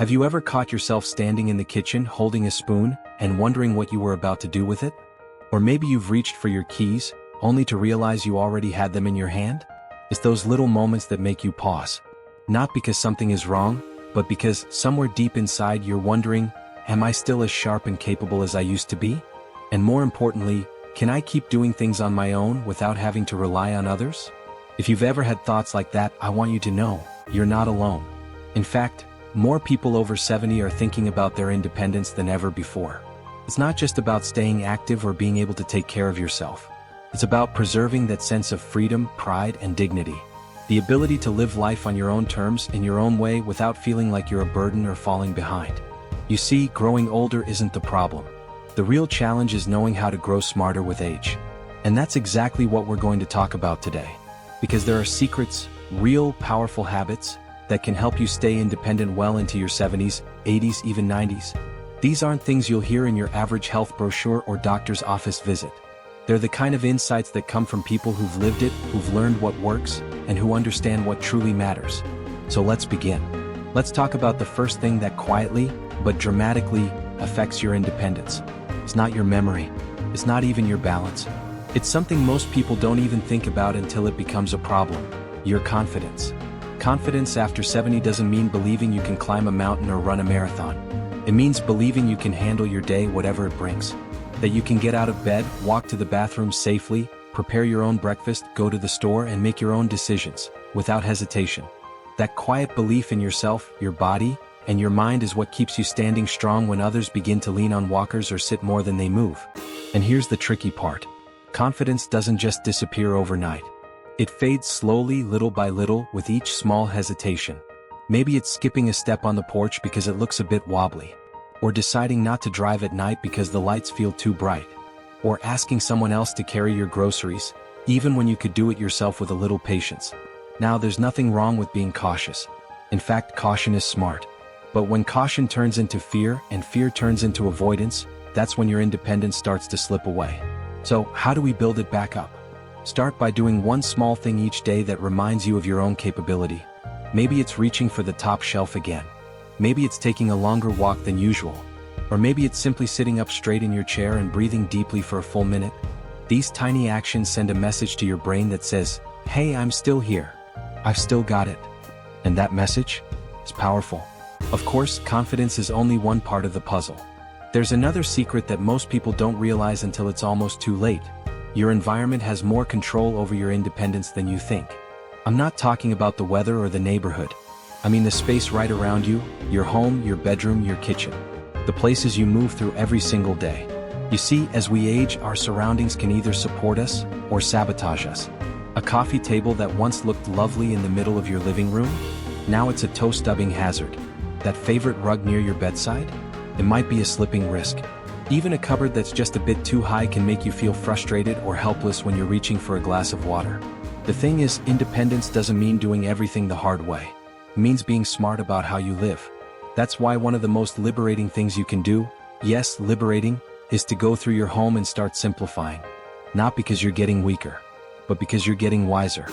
Have you ever caught yourself standing in the kitchen holding a spoon and wondering what you were about to do with it? Or maybe you've reached for your keys, only to realize you already had them in your hand? It's those little moments that make you pause. Not because something is wrong, but because somewhere deep inside you're wondering, am I still as sharp and capable as I used to be? And more importantly, can I keep doing things on my own without having to rely on others? If you've ever had thoughts like that, I want you to know, you're not alone. In fact, more people over 70 are thinking about their independence than ever before. It's not just about staying active or being able to take care of yourself. It's about preserving that sense of freedom, pride, and dignity. The ability to live life on your own terms in your own way without feeling like you're a burden or falling behind. You see, growing older isn't the problem. The real challenge is knowing how to grow smarter with age. And that's exactly what we're going to talk about today. Because there are secrets, real powerful habits, that can help you stay independent well into your 70s, 80s, even 90s. These aren't things you'll hear in your average health brochure or doctor's office visit. They're the kind of insights that come from people who've lived it, who've learned what works, and who understand what truly matters. So let's begin. Let's talk about the first thing that quietly, but dramatically, affects your independence. It's not your memory. It's not even your balance. It's something most people don't even think about until it becomes a problem. Your confidence. Confidence after 70 doesn't mean believing you can climb a mountain or run a marathon. It means believing you can handle your day whatever it brings. That you can get out of bed, walk to the bathroom safely, prepare your own breakfast, go to the store and make your own decisions, without hesitation. That quiet belief in yourself, your body, and your mind is what keeps you standing strong when others begin to lean on walkers or sit more than they move. And here's the tricky part. Confidence doesn't just disappear overnight. It fades slowly, little by little, with each small hesitation. Maybe it's skipping a step on the porch because it looks a bit wobbly. Or deciding not to drive at night because the lights feel too bright. Or asking someone else to carry your groceries, even when you could do it yourself with a little patience. Now, there's nothing wrong with being cautious. In fact, caution is smart. But when caution turns into fear and fear turns into avoidance, that's when your independence starts to slip away. So, how do we build it back up? Start by doing one small thing each day that reminds you of your own capability. Maybe it's reaching for the top shelf again. Maybe it's taking a longer walk than usual. Or maybe it's simply sitting up straight in your chair and breathing deeply for a full minute. These tiny actions send a message to your brain that says, hey, I'm still here. I've still got it. And that message is powerful. Of course, confidence is only one part of the puzzle. There's another secret that most people don't realize until it's almost too late. Your environment has more control over your independence than you think. I'm not talking about the weather or the neighborhood. I mean the space right around you, your home, your bedroom, your kitchen. The places you move through every single day. You see, as we age, our surroundings can either support us or sabotage us. A coffee table that once looked lovely in the middle of your living room, now it's a toe-stubbing hazard. That favorite rug near your bedside? It might be a slipping risk. Even a cupboard that's just a bit too high can make you feel frustrated or helpless when you're reaching for a glass of water. The thing is, independence doesn't mean doing everything the hard way. It means being smart about how you live. That's why one of the most liberating things you can do, yes, liberating, is to go through your home and start simplifying. Not because you're getting weaker, but because you're getting wiser.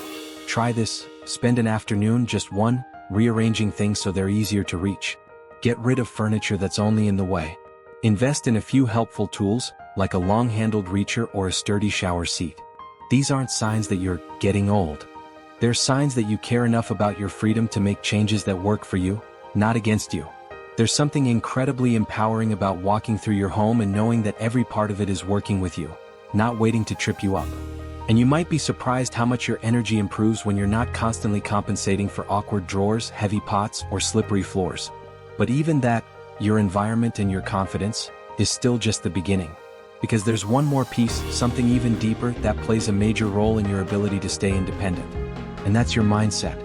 Try this. Spend an afternoon, just one, rearranging things so they're easier to reach. Get rid of furniture that's only in the way. Invest in a few helpful tools, like a long-handled reacher or a sturdy shower seat. These aren't signs that you're getting old. They're signs that you care enough about your freedom to make changes that work for you, not against you. There's something incredibly empowering about walking through your home and knowing that every part of it is working with you, not waiting to trip you up. And you might be surprised how much your energy improves when you're not constantly compensating for awkward drawers, heavy pots, or slippery floors. But even that, your environment and your confidence, is still just the beginning. Because there's one more piece, something even deeper, that plays a major role in your ability to stay independent. And that's your mindset.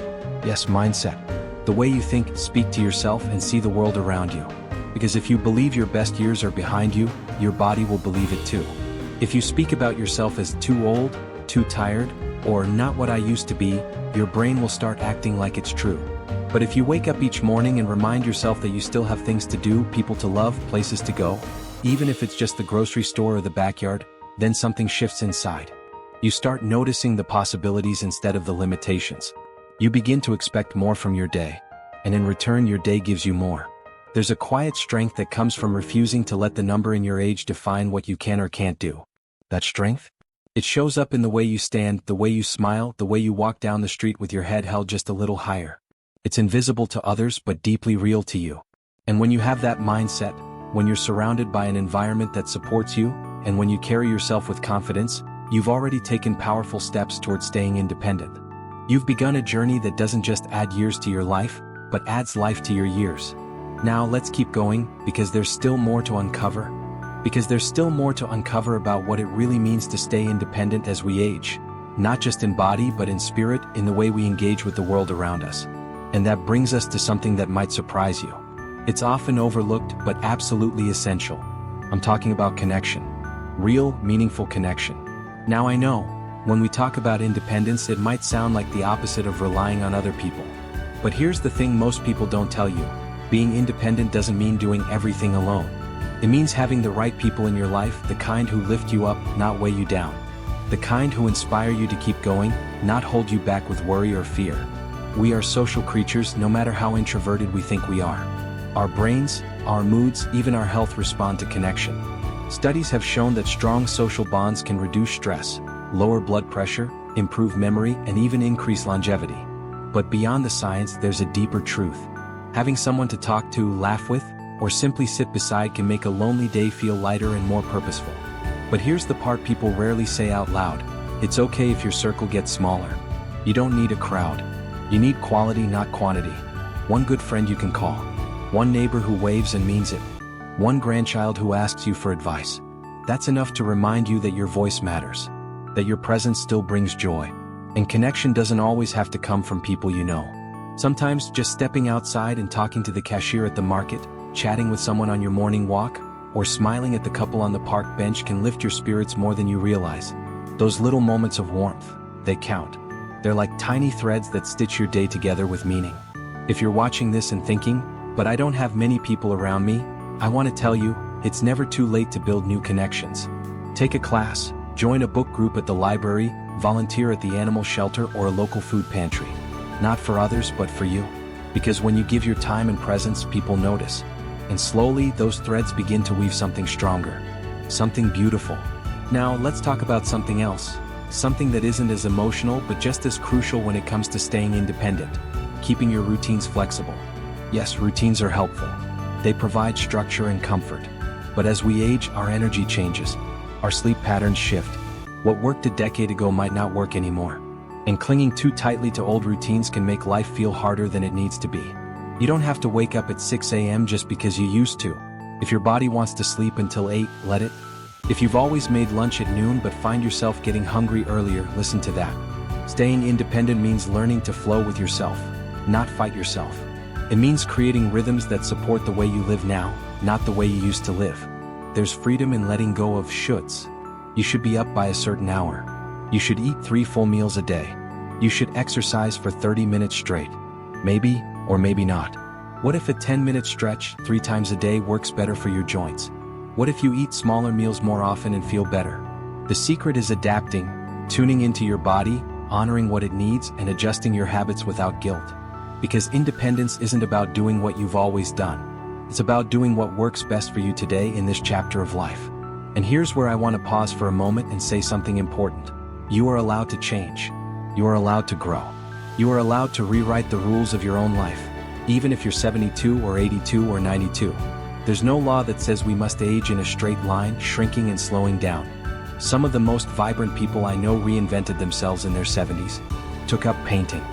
Yes, mindset. The way you think, speak to yourself, and see the world around you. Because if you believe your best years are behind you, your body will believe it too. If you speak about yourself as too old, too tired, or not what I used to be, your brain will start acting like it's true. But if you wake up each morning and remind yourself that you still have things to do, people to love, places to go, even if it's just the grocery store or the backyard, then something shifts inside. You start noticing the possibilities instead of the limitations. You begin to expect more from your day, and in return your day gives you more. There's a quiet strength that comes from refusing to let the number in your age define what you can or can't do. That strength? It shows up in the way you stand, the way you smile, the way you walk down the street with your head held just a little higher. It's invisible to others but deeply real to you. And when you have that mindset, when you're surrounded by an environment that supports you, and when you carry yourself with confidence, you've already taken powerful steps toward staying independent. You've begun a journey that doesn't just add years to your life, but adds life to your years. Now let's keep going, because there's still more to uncover. Because there's still more to uncover about what it really means to stay independent as we age. Not just in body but in spirit, in the way we engage with the world around us. And that brings us to something that might surprise you. It's often overlooked but absolutely essential. I'm talking about connection. Real, meaningful connection. Now I know, when we talk about independence it might sound like the opposite of relying on other people. But here's the thing most people don't tell you. Being independent doesn't mean doing everything alone. It means having the right people in your life, the kind who lift you up, not weigh you down. The kind who inspire you to keep going, not hold you back with worry or fear. We are social creatures, no matter how introverted we think we are. Our brains, our moods, even our health respond to connection. Studies have shown that strong social bonds can reduce stress, lower blood pressure, improve memory, and even increase longevity. But beyond the science, there's a deeper truth. Having someone to talk to, laugh with, or simply sit beside can make a lonely day feel lighter and more purposeful. But here's the part people rarely say out loud. It's okay if your circle gets smaller. You don't need a crowd. You need quality, not quantity. One good friend you can call. One neighbor who waves and means it. One grandchild who asks you for advice. That's enough to remind you that your voice matters. That your presence still brings joy. And connection doesn't always have to come from people you know. Sometimes just stepping outside and talking to the cashier at the market, chatting with someone on your morning walk, or smiling at the couple on the park bench can lift your spirits more than you realize. Those little moments of warmth, they count. They're like tiny threads that stitch your day together with meaning. If you're watching this and thinking, but I don't have many people around me, I want to tell you, it's never too late to build new connections. Take a class, join a book group at the library, volunteer at the animal shelter or a local food pantry. Not for others, but for you. Because when you give your time and presence, people notice. And slowly, those threads begin to weave something stronger. Something beautiful. Now, let's talk about something else. Something that isn't as emotional, but just as crucial when it comes to staying independent. Keeping your routines flexible. Yes, routines are helpful. They provide structure and comfort. But as we age, our energy changes. Our sleep patterns shift. What worked a decade ago might not work anymore. And clinging too tightly to old routines can make life feel harder than it needs to be. You don't have to wake up at 6 a.m. just because you used to. If your body wants to sleep until 8, let it. If you've always made lunch at noon but find yourself getting hungry earlier, listen to that. Staying independent means learning to flow with yourself, not fight yourself. It means creating rhythms that support the way you live now, not the way you used to live. There's freedom in letting go of shoulds. You should be up by a certain hour. You should eat 3 full meals a day. You should exercise for 30 minutes straight. Maybe, or maybe not. What if a 10-minute stretch 3 times a day works better for your joints? What if you eat smaller meals more often and feel better? The secret is adapting, tuning into your body, honoring what it needs, and adjusting your habits without guilt. Because independence isn't about doing what you've always done. It's about doing what works best for you today in this chapter of life. And here's where I want to pause for a moment and say something important. You are allowed to change. You are allowed to grow. You are allowed to rewrite the rules of your own life, even if you're 72 or 82 or 92. There's no law that says we must age in a straight line, shrinking and slowing down. Some of the most vibrant people I know reinvented themselves in their 70s, took up painting,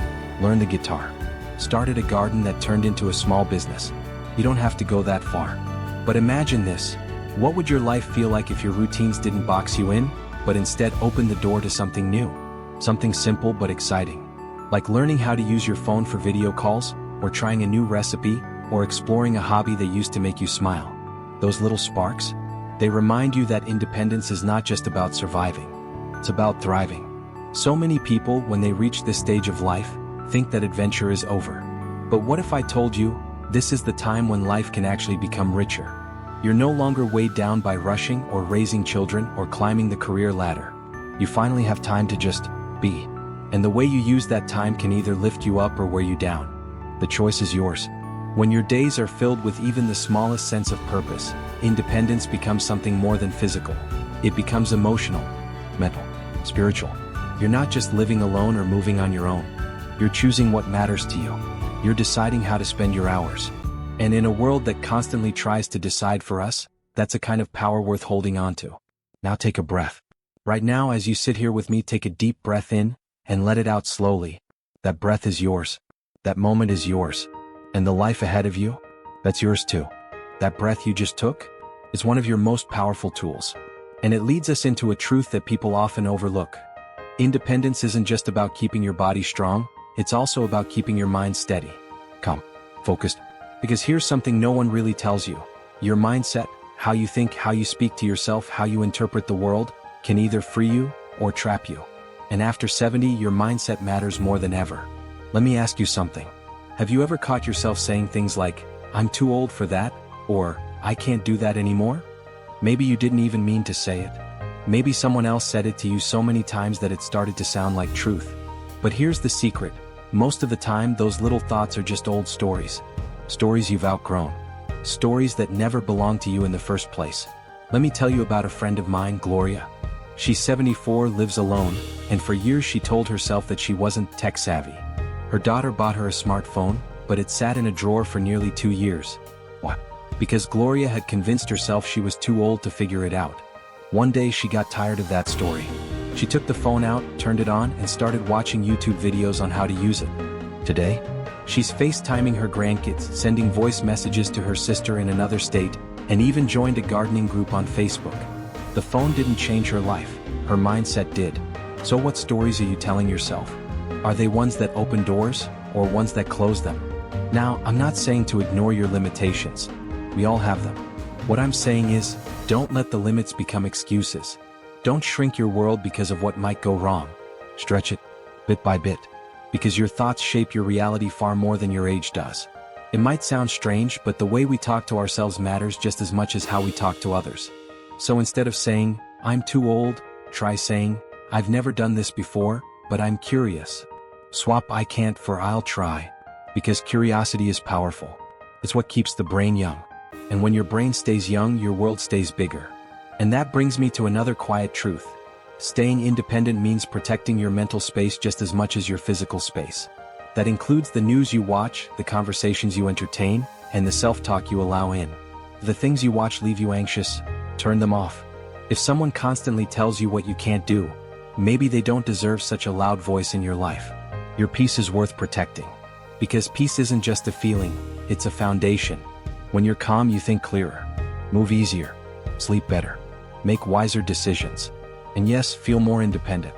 learned the guitar, started a garden that turned into a small business. You don't have to go that far. But imagine this. What would your life feel like if your routines didn't box you in, but instead opened the door to something new? Something simple but exciting. Like learning how to use your phone for video calls, or trying a new recipe, or exploring a hobby that used to make you smile. Those little sparks? They remind you that independence is not just about surviving. It's about thriving. So many people, when they reach this stage of life, think that adventure is over. But what if I told you, this is the time when life can actually become richer? You're no longer weighed down by rushing or raising children or climbing the career ladder. You finally have time to just be. And the way you use that time can either lift you up or wear you down. The choice is yours. When your days are filled with even the smallest sense of purpose, independence becomes something more than physical. It becomes emotional, mental, spiritual. You're not just living alone or moving on your own. You're choosing what matters to you. You're deciding how to spend your hours. And in a world that constantly tries to decide for us, that's a kind of power worth holding on to. Now take a breath. Right now, as you sit here with me, take a deep breath in and let it out slowly. That breath is yours. That moment is yours. And the life ahead of you, that's yours too. That breath you just took is one of your most powerful tools. And it leads us into a truth that people often overlook. Independence isn't just about keeping your body strong, it's also about keeping your mind steady, calm, focused. Because here's something no one really tells you. Your mindset, how you think, how you speak to yourself, how you interpret the world, can either free you or trap you. And after 70, your mindset matters more than ever. Let me ask you something. Have you ever caught yourself saying things like, "I'm too old for that," or "I can't do that anymore"? Maybe you didn't even mean to say it. Maybe someone else said it to you so many times that it started to sound like truth. But here's the secret. Most of the time, those little thoughts are just old stories. Stories you've outgrown. Stories that never belonged to you in the first place. Let me tell you about a friend of mine, Gloria. She's 74, lives alone, and for years she told herself that she wasn't tech-savvy. Her daughter bought her a smartphone, but it sat in a drawer for nearly 2 years. What? Because Gloria had convinced herself she was too old to figure it out. One day she got tired of that story. She took the phone out, turned it on, and started watching YouTube videos on how to use it. Today, she's FaceTiming her grandkids, sending voice messages to her sister in another state, and even joined a gardening group on Facebook. The phone didn't change her life, her mindset did. So what stories are you telling yourself? Are they ones that open doors, or ones that close them? Now, I'm not saying to ignore your limitations. We all have them. What I'm saying is, don't let the limits become excuses. Don't shrink your world because of what might go wrong. Stretch it, bit by bit. Because your thoughts shape your reality far more than your age does. It might sound strange, but the way we talk to ourselves matters just as much as how we talk to others. So instead of saying, "I'm too old," try saying, "I've never done this before, but I'm curious." Swap "I can't" for "I'll try." Because curiosity is powerful. It's what keeps the brain young. And when your brain stays young, your world stays bigger. And that brings me to another quiet truth. Staying independent means protecting your mental space just as much as your physical space. That includes the news you watch, the conversations you entertain, and the self-talk you allow in. If the things you watch leave you anxious, turn them off. If someone constantly tells you what you can't do, maybe they don't deserve such a loud voice in your life. Your peace is worth protecting. Because peace isn't just a feeling, it's a foundation. When you're calm, you think clearer, move easier, sleep better, make wiser decisions, and yes, feel more independent.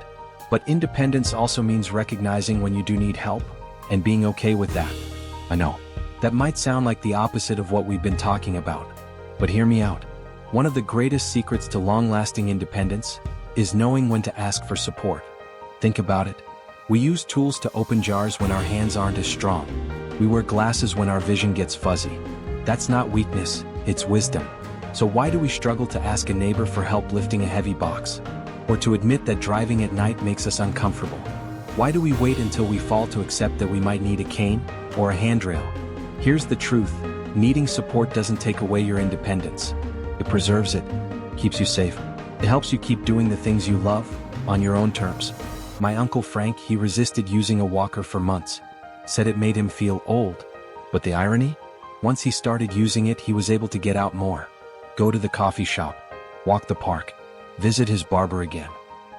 But independence also means recognizing when you do need help, and being okay with that. I know, that might sound like the opposite of what we've been talking about, but hear me out. One of the greatest secrets to long-lasting independence is knowing when to ask for support. Think about it. We use tools to open jars when our hands aren't as strong. We wear glasses when our vision gets fuzzy. That's not weakness, it's wisdom. So why do we struggle to ask a neighbor for help lifting a heavy box? Or to admit that driving at night makes us uncomfortable? Why do we wait until we fall to accept that we might need a cane or a handrail? Here's the truth. Needing support doesn't take away your independence. It preserves it, keeps you safe. It helps you keep doing the things you love, on your own terms. My Uncle Frank, he resisted using a walker for months. Said it made him feel old. But the irony? Once he started using it, he was able to get out more. Go to the coffee shop, walk the park, visit his barber again.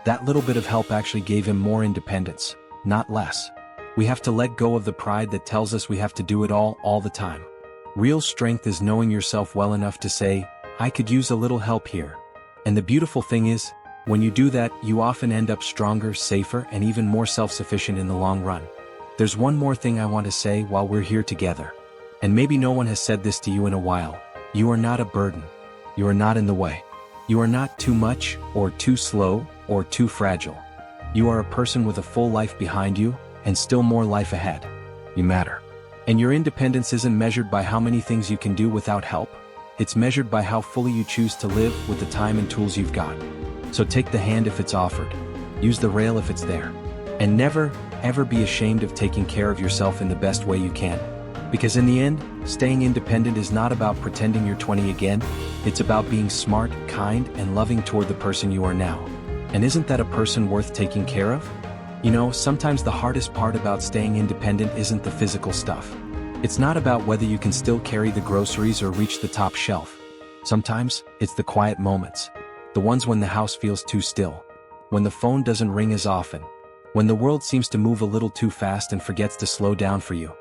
That little bit of help actually gave him more independence, not less. We have to let go of the pride that tells us we have to do it all the time. Real strength is knowing yourself well enough to say, "I could use a little help here." And the beautiful thing is, when you do that, you often end up stronger, safer, and even more self-sufficient in the long run. There's one more thing I want to say while we're here together. And maybe no one has said this to you in a while. You are not a burden. You are not in the way. You are not too much, or too slow, or too fragile. You are a person with a full life behind you, and still more life ahead. You matter. And your independence isn't measured by how many things you can do without help. It's measured by how fully you choose to live with the time and tools you've got. So take the hand if it's offered. Use the rail if it's there. And never, ever be ashamed of taking care of yourself in the best way you can. Because in the end, staying independent is not about pretending you're 20 again, it's about being smart, kind, and loving toward the person you are now. And isn't that a person worth taking care of? You know, sometimes the hardest part about staying independent isn't the physical stuff. It's not about whether you can still carry the groceries or reach the top shelf. Sometimes, it's the quiet moments. The ones when the house feels too still. When the phone doesn't ring as often. When the world seems to move a little too fast and forgets to slow down for you.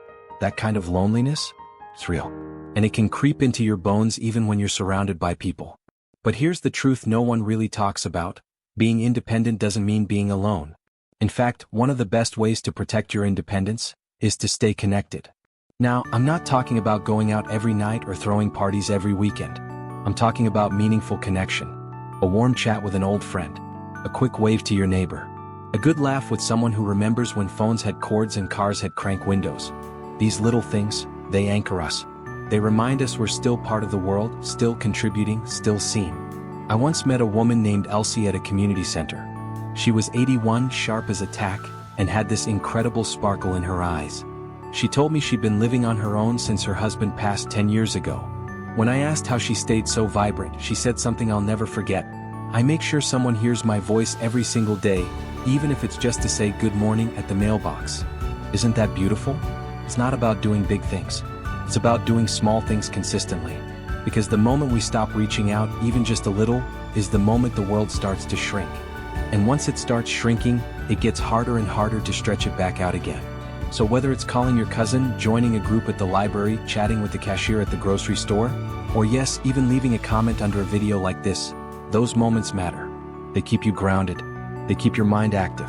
That kind of loneliness? It's real. And it can creep into your bones even when you're surrounded by people. But here's the truth no one really talks about. Being independent doesn't mean being alone. In fact, one of the best ways to protect your independence is to stay connected. Now, I'm not talking about going out every night or throwing parties every weekend. I'm talking about meaningful connection. A warm chat with an old friend. A quick wave to your neighbor. A good laugh with someone who remembers when phones had cords and cars had crank windows. These little things, they anchor us. They remind us we're still part of the world, still contributing, still seen. I once met a woman named Elsie at a community center. She was 81, sharp as a tack, and had this incredible sparkle in her eyes. She told me she'd been living on her own since her husband passed 10 years ago. When I asked how she stayed so vibrant, she said something I'll never forget. I make sure someone hears my voice every single day, even if it's just to say good morning at the mailbox. Isn't that beautiful? It's not about doing big things. It's about doing small things consistently. Because the moment we stop reaching out, even just a little, is the moment the world starts to shrink. And once it starts shrinking, it gets harder and harder to stretch it back out again. So whether it's calling your cousin, joining a group at the library, chatting with the cashier at the grocery store, or yes, even leaving a comment under a video like this, those moments matter. They keep you grounded. They keep your mind active.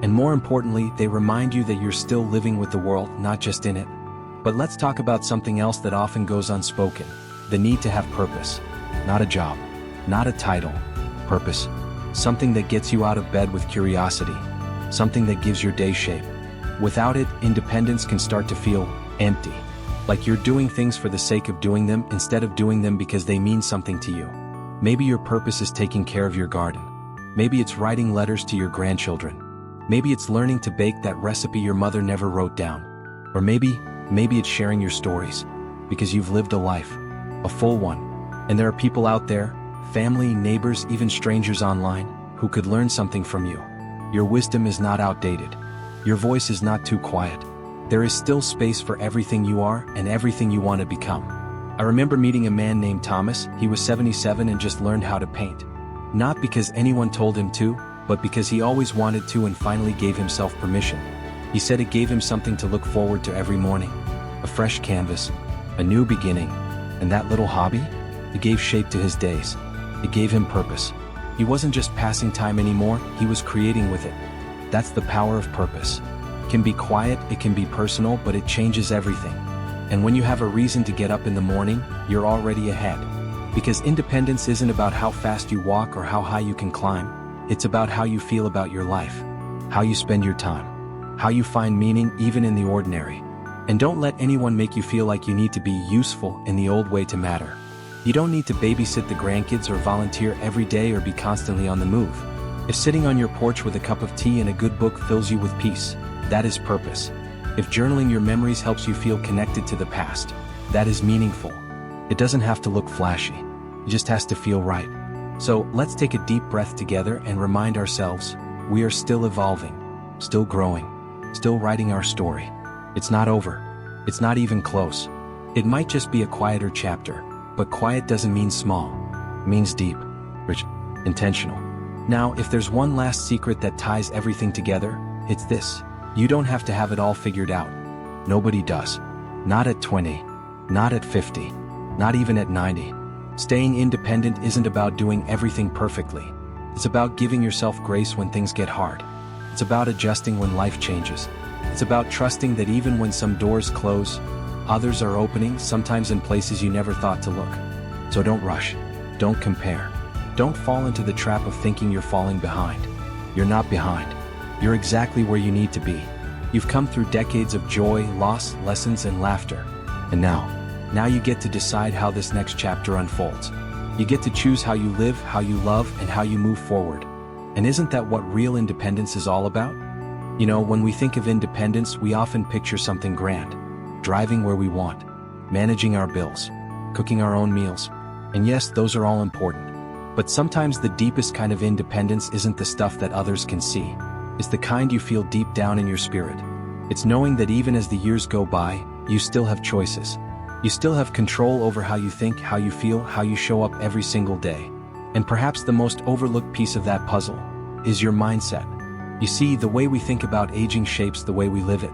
And more importantly, they remind you that you're still living with the world, not just in it. But let's talk about something else that often goes unspoken. The need to have purpose. Not a job. Not a title. Purpose. Something that gets you out of bed with curiosity. Something that gives your day shape. Without it, independence can start to feel empty. Like you're doing things for the sake of doing them instead of doing them because they mean something to you. Maybe your purpose is taking care of your garden. Maybe it's writing letters to your grandchildren. Maybe it's learning to bake that recipe your mother never wrote down. Or maybe it's sharing your stories. Because you've lived a life. A full one. And there are people out there, family, neighbors, even strangers online, who could learn something from you. Your wisdom is not outdated. Your voice is not too quiet. There is still space for everything you are and everything you want to become. I remember meeting a man named Thomas. He was 77 and just learned how to paint. Not because anyone told him to, but because he always wanted to and finally gave himself permission. He said it gave him something to look forward to every morning. A fresh canvas, a new beginning, and that little hobby? It gave shape to his days. It gave him purpose. He wasn't just passing time anymore, he was creating with it. That's the power of purpose. It can be quiet, it can be personal, but it changes everything. And when you have a reason to get up in the morning, you're already ahead. Because independence isn't about how fast you walk or how high you can climb. It's about how you feel about your life. How you spend your time. How you find meaning even in the ordinary. And don't let anyone make you feel like you need to be useful in the old way to matter. You don't need to babysit the grandkids or volunteer every day or be constantly on the move. If sitting on your porch with a cup of tea and a good book fills you with peace, that is purpose. If journaling your memories helps you feel connected to the past, that is meaningful. It doesn't have to look flashy. It just has to feel right. So let's take a deep breath together and remind ourselves, we are still evolving, still growing, still writing our story. It's not over. It's not even close. It might just be a quieter chapter, but quiet doesn't mean small. It means deep, rich, intentional. Now, if there's one last secret that ties everything together, it's this. You don't have to have it all figured out. Nobody does. Not at 20. Not at 50. Not even at 90. Staying independent isn't about doing everything perfectly. It's about giving yourself grace when things get hard. It's about adjusting when life changes. It's about trusting that even when some doors close, others are opening, sometimes in places you never thought to look. So don't rush. Don't compare. Don't fall into the trap of thinking you're falling behind. You're not behind. You're exactly where you need to be. You've come through decades of joy, loss, lessons, and laughter. And now you get to decide how this next chapter unfolds. You get to choose how you live, how you love, and how you move forward. And isn't that what real independence is all about? You know, when we think of independence, we often picture something grand. driving where we want, managing our bills, cooking our own meals. And yes, those are all important. But sometimes the deepest kind of independence isn't the stuff that others can see. It's the kind you feel deep down in your spirit. It's knowing that even as the years go by, you still have choices. You still have control over how you think, how you feel, how you show up every single day. And perhaps the most overlooked piece of that puzzle is your mindset. You see, the way we think about aging shapes the way we live it.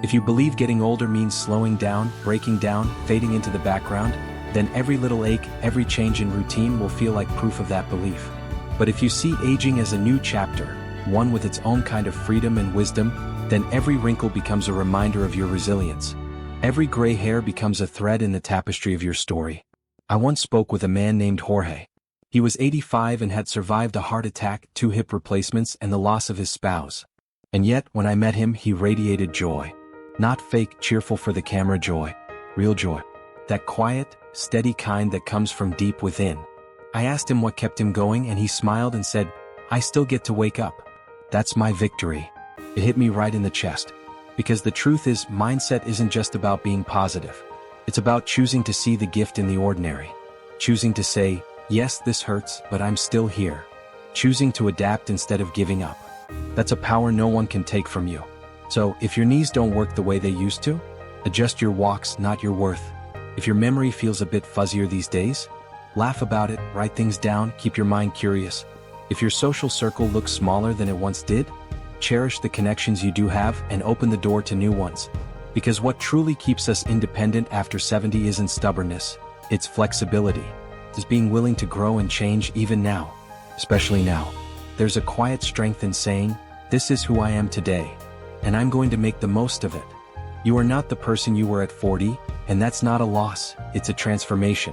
If you believe getting older means slowing down, breaking down, fading into the background, then every little ache, every change in routine will feel like proof of that belief. But if you see aging as a new chapter, one with its own kind of freedom and wisdom, then every wrinkle becomes a reminder of your resilience. Every gray hair becomes a thread in the tapestry of your story. I once spoke with a man named Jorge. He was 85 and had survived a heart attack, 2 hip replacements, and the loss of his spouse. And yet, when I met him, he radiated joy. Not fake, cheerful for the camera joy. Real joy. That quiet, steady kind that comes from deep within. I asked him what kept him going, and he smiled and said, "I still get to wake up. That's my victory." It hit me right in the chest. Because the truth is, mindset isn't just about being positive. It's about choosing to see the gift in the ordinary. Choosing to say, yes, this hurts, but I'm still here. Choosing to adapt instead of giving up. That's a power no one can take from you. So, if your knees don't work the way they used to, adjust your walks, not your worth. If your memory feels a bit fuzzier these days, laugh about it, write things down, keep your mind curious. If your social circle looks smaller than it once did, cherish the connections you do have and open the door to new ones. Because what truly keeps us independent after 70 isn't stubbornness, it's flexibility. It's being willing to grow and change even now. Especially now. There's a quiet strength in saying, this is who I am today, and I'm going to make the most of it. You are not the person you were at 40, and that's not a loss, it's a transformation.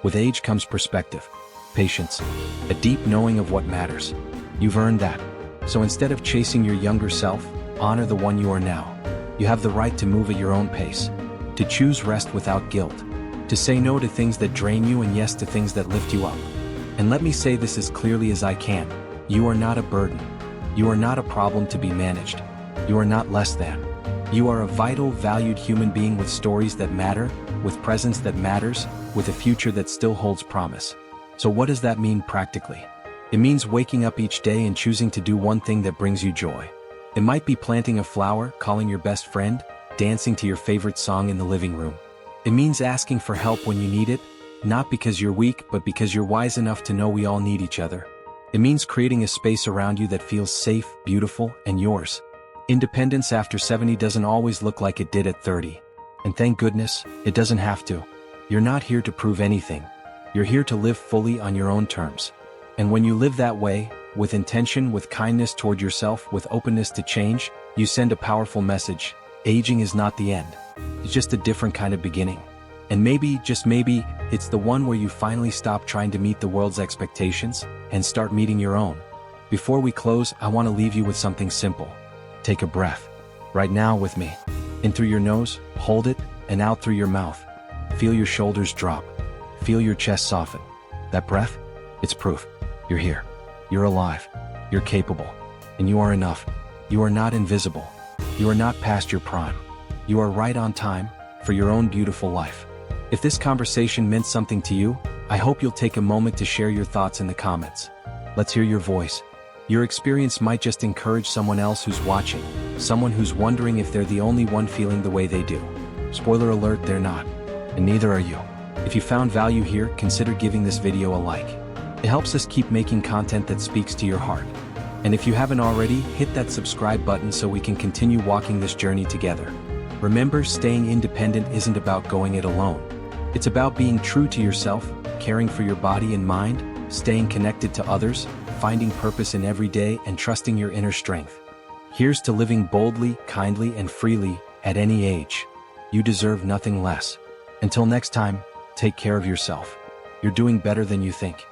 With age comes perspective, patience, a deep knowing of what matters. You've earned that. So instead of chasing your younger self, honor the one you are now. You have the right to move at your own pace, to choose rest without guilt, to say no to things that drain you and yes to things that lift you up. And let me say this as clearly as I can. You are not a burden. You are not a problem to be managed. You are not less than. You are a vital, valued human being with stories that matter, with presence that matters, with a future that still holds promise. So what does that mean practically? It means waking up each day and choosing to do one thing that brings you joy. It might be planting a flower, calling your best friend, dancing to your favorite song in the living room. It means asking for help when you need it, not because you're weak, but because you're wise enough to know we all need each other. It means creating a space around you that feels safe, beautiful, and yours. Independence after 70 doesn't always look like it did at 30. And thank goodness, it doesn't have to. You're not here to prove anything. You're here to live fully on your own terms. And when you live that way, with intention, with kindness toward yourself, with openness to change, you send a powerful message. Aging is not the end. It's just a different kind of beginning. And maybe, just maybe, it's the one where you finally stop trying to meet the world's expectations and start meeting your own. Before we close, I want to leave you with something simple. Take a breath. Right now with me. In through your nose, hold it, and out through your mouth. Feel your shoulders drop. Feel your chest soften. That breath? It's proof. You're here. You're alive. You're capable. And you are enough. You are not invisible. You are not past your prime. You are right on time for your own beautiful life. If this conversation meant something to you, I hope you'll take a moment to share your thoughts in the comments. Let's hear your voice. Your experience might just encourage someone else who's watching, someone who's wondering if they're the only one feeling the way they do. Spoiler alert, they're not. And neither are you. If you found value here, consider giving this video a like. It helps us keep making content that speaks to your heart. And if you haven't already, hit that subscribe button so we can continue walking this journey together. Remember, staying independent isn't about going it alone. It's about being true to yourself, caring for your body and mind, staying connected to others, finding purpose in every day, and trusting your inner strength. Here's to living boldly, kindly, and freely at any age. You deserve nothing less. Until next time, take care of yourself. You're doing better than you think.